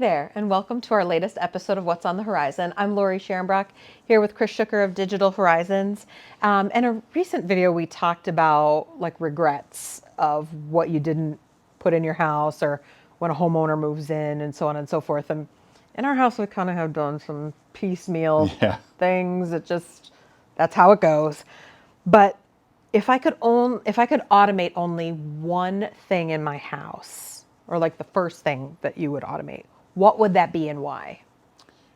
there, and welcome to our latest episode of What's on the Horizon. I'm Lori Scherenbrock, here with Chris Shooker of Digital Horizons. In a recent video, we talked about like regrets of what you didn't put in your house or when a homeowner moves in and so on and so forth. And in our house, we kind of have done some piecemeal things. That's how it goes. But if I could automate only one thing in my house, or like the first thing that you would automate, what would that be and why?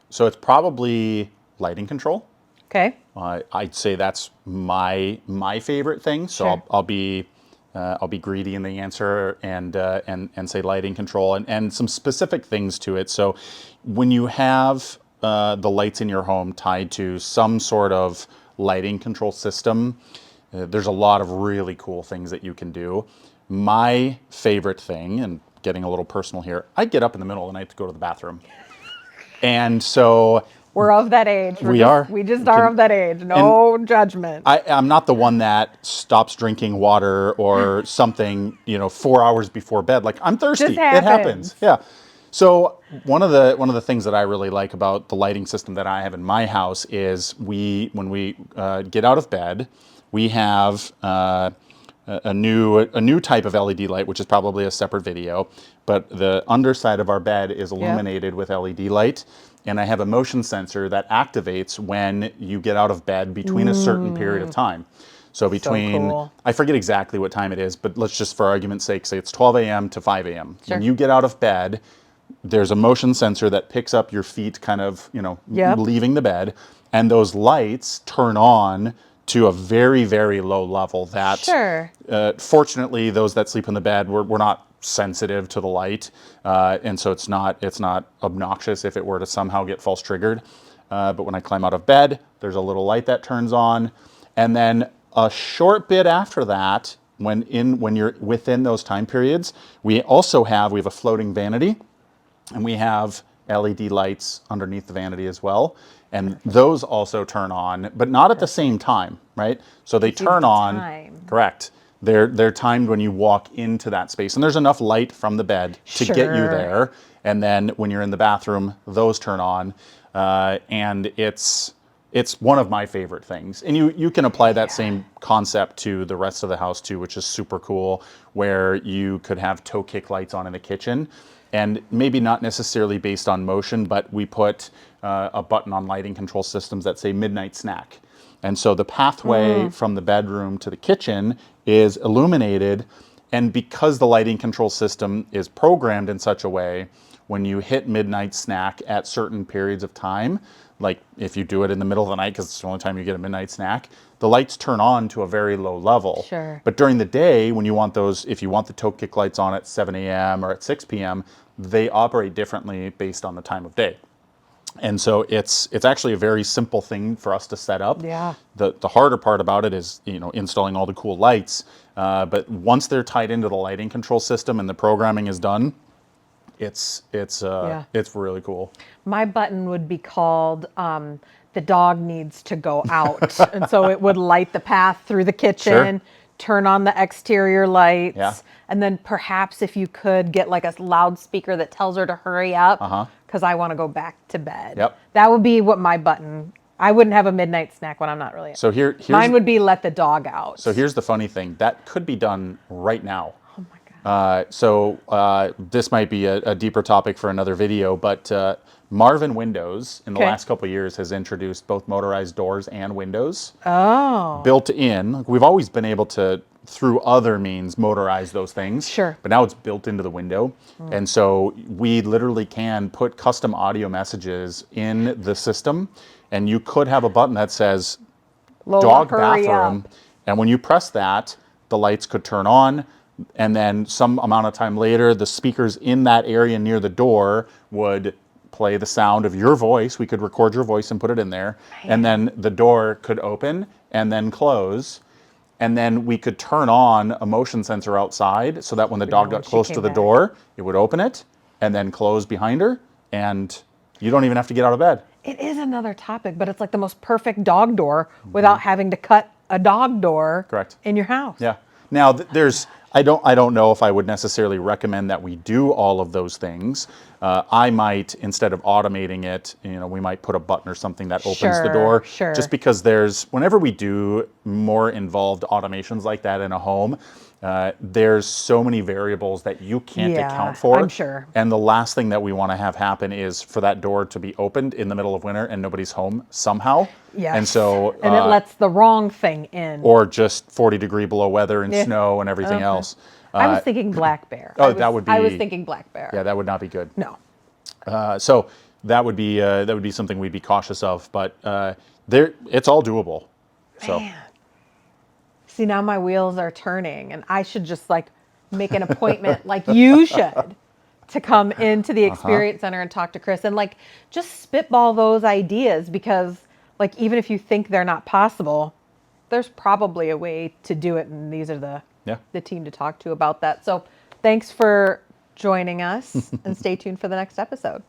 So it's probably lighting control. Okay. I'd say that's my favorite thing. So Sure. I'll be greedy in the answer and say lighting control and some specific things to it. So when you have the lights in your home tied to some sort of lighting control system, there's a lot of really cool things that you can do. My favorite thing, and getting a little personal here, I get up in the middle of the night to go to the bathroom. And so we're of that age. We are of that age. No judgment. I'm not the one that stops drinking water or something, 4 hours before bed. Like, I'm thirsty. Just happens. It happens. Yeah. So one of the things that I really like about the lighting system that I have in my house is when we get out of bed, we have a new type of LED light, which is probably a separate video, but the underside of our bed is illuminated with LED light, and I have a motion sensor that activates when you get out of bed between a certain period of time. So between, I forget exactly what time it is, but let's just for argument's sake say it's 12 a.m. to 5 a.m. Sure. When you get out of bed, there's a motion sensor that picks up your feet kind of, leaving the bed, and those lights turn on to a very, very low level that, fortunately, those that sleep in the bed, we're not sensitive to the light. And so it's not obnoxious if it were to somehow get false triggered. But when I climb out of bed, there's a little light that turns on. And then a short bit after that, when you're within those time periods, we have a floating vanity, and we have LED lights underneath the vanity as well. And those also turn on, but not at the same time, right? So they turn on, correct. They're timed when you walk into that space. And there's enough light from the bed to get you there. And then when you're in the bathroom, those turn on. And it's one of my favorite things. And you can apply that same concept to the rest of the house too, which is super cool, where you could have toe kick lights on in the kitchen. And maybe not necessarily based on motion, but we put a button on lighting control systems that say midnight snack. And so the pathway from the bedroom to the kitchen is illuminated. And because the lighting control system is programmed in such a way, when you hit midnight snack at certain periods of time, like if you do it in the middle of the night, because it's the only time you get a midnight snack, the lights turn on to a very low level. Sure. But during the day, when you want those, if you want the toe kick lights on at 7 a.m. or at 6 p.m., they operate differently based on the time of day. And so it's actually a very simple thing for us to set up. Yeah. The harder part about it is, installing all the cool lights. But once they're tied into the lighting control system and the programming is done, it's really cool. My button would be called the dog needs to go out. And so it would light the path through the kitchen, turn on the exterior lights, and then perhaps if you could get like a loudspeaker that tells her to hurry up because I want to go back to bed. Yep. That would be what my button. I wouldn't have a midnight snack when I'm not really. So here's mine would be let the dog out. So here's the funny thing. That could be done right now. Oh my God. So this might be a deeper topic for another video, but Marvin Windows in the last couple of years has introduced both motorized doors and windows. Oh. Built in. We've always been able to, through other means, motorize those things. Sure. But now it's built into the window. And so we literally can put custom audio messages in the system, and you could have a button that says Lola, dog hurry bathroom. up. And when you press that, the lights could turn on. And then some amount of time later, the speakers in that area near the door would play the sound of your voice. We could record your voice and put it in there. And then the door could open and then close. And then we could turn on a motion sensor outside so that when the dog got close to the door, it would open it and then close behind her. And you don't even have to get out of bed. It is another topic, but it's like the most perfect dog door without having to cut a dog door in your house. Yeah. Now, I don't know if I would necessarily recommend that we do all of those things. I might, instead of automating it, we might put a button or something that opens the door. Sure. Just because whenever we do more involved automations like that in a home, there's so many variables that you can't account for. I'm sure. And the last thing that we want to have happen is for that door to be opened in the middle of winter and nobody's home somehow. Yes. And so, and it lets the wrong thing in. or just 40-degree below weather and snow and everything else. I was thinking black bear. That would be. I was thinking black bear. Yeah, that would not be good. No. So that would be something we'd be cautious of. But it's all doable. So. Man. See, now my wheels are turning, and I should just like make an appointment, like you should, to come into the Experience Center and talk to Chris and like just spitball those ideas, because like even if you think they're not possible, there's probably a way to do it, and these are the team to talk to about that. So thanks for joining us, and stay tuned for the next episode.